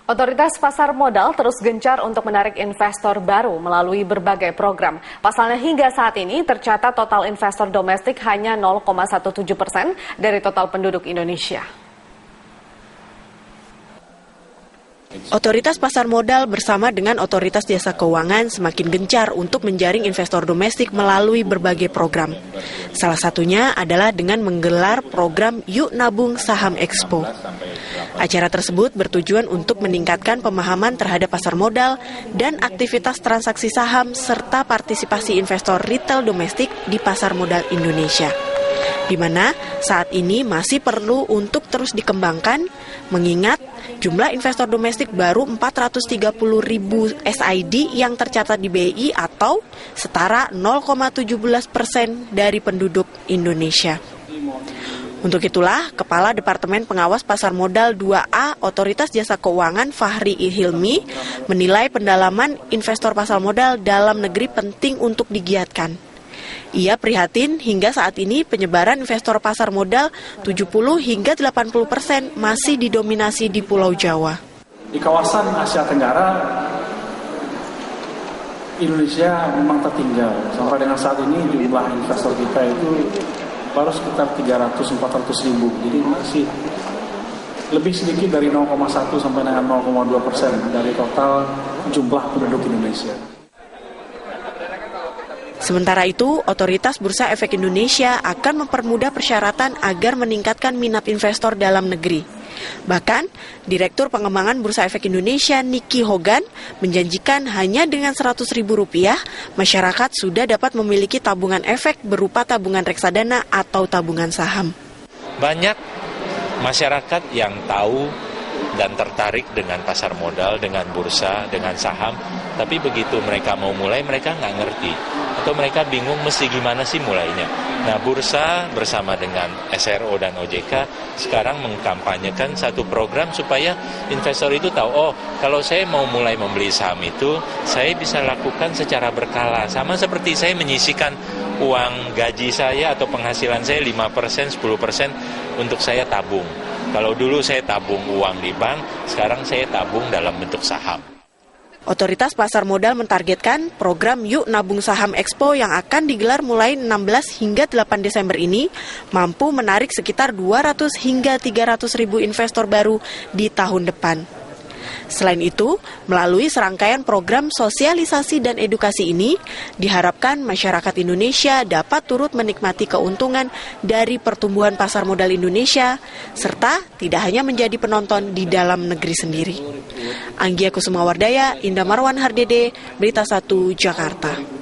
Otoritas pasar modal terus gencar untuk menarik investor baru melalui berbagai program. Pasalnya hingga saat ini tercatat total investor domestik hanya 0,17% dari total penduduk Indonesia. Otoritas pasar modal bersama dengan otoritas jasa keuangan semakin gencar untuk menjaring investor domestik melalui berbagai program. Salah satunya adalah dengan menggelar program Yuk Nabung Saham Expo. Acara tersebut bertujuan untuk meningkatkan pemahaman terhadap pasar modal dan aktivitas transaksi saham serta partisipasi investor retail domestik di pasar modal Indonesia, di mana saat ini masih perlu untuk terus dikembangkan, mengingat jumlah investor domestik baru 430.000 SID yang tercatat di BI atau setara 0,17% dari penduduk Indonesia. Untuk itulah, Kepala Departemen Pengawas Pasar Modal 2A Otoritas Jasa Keuangan Fahri Hilmi menilai pendalaman investor pasar modal dalam negeri penting untuk digiatkan. Ia prihatin hingga saat ini penyebaran investor pasar modal 70 hingga 80% masih didominasi di Pulau Jawa. Di kawasan Asia Tenggara, Indonesia memang tertinggal. Sampai dengan saat ini jumlah investor kita itu baru sekitar 300-400 ribu. Jadi masih lebih sedikit dari 0,1 sampai dengan 0,2% dari total jumlah penduduk Indonesia. Sementara itu, Otoritas Bursa Efek Indonesia akan mempermudah persyaratan agar meningkatkan minat investor dalam negeri. Bahkan, Direktur Pengembangan Bursa Efek Indonesia Niki Hogan menjanjikan hanya dengan Rp100.000, masyarakat sudah dapat memiliki tabungan efek berupa tabungan reksadana atau tabungan saham. Banyak masyarakat yang tahu dan tertarik dengan pasar modal, dengan bursa, dengan saham, tapi begitu mereka mau mulai, mereka nggak ngerti. Atau mereka bingung mesti gimana sih mulainya. Nah, bursa bersama dengan SRO dan OJK sekarang mengkampanyekan satu program supaya investor itu tahu, oh kalau saya mau mulai membeli saham itu, saya bisa lakukan secara berkala. Sama seperti saya menyisihkan uang gaji saya atau penghasilan saya 5%, 10% untuk saya tabung. Kalau dulu saya tabung uang di bank, sekarang saya tabung dalam bentuk saham. Otoritas Pasar Modal mentargetkan program Yuk Nabung Saham Expo yang akan digelar mulai 16 hingga 8 Desember ini mampu menarik sekitar 200 hingga 300 ribu investor baru di tahun depan. Selain itu, melalui serangkaian program sosialisasi dan edukasi ini, diharapkan masyarakat Indonesia dapat turut menikmati keuntungan dari pertumbuhan pasar modal Indonesia, serta tidak hanya menjadi penonton di dalam negeri sendiri. Anggia Kusumawardaya, Indah Marwan Hardede, Berita 1, Jakarta.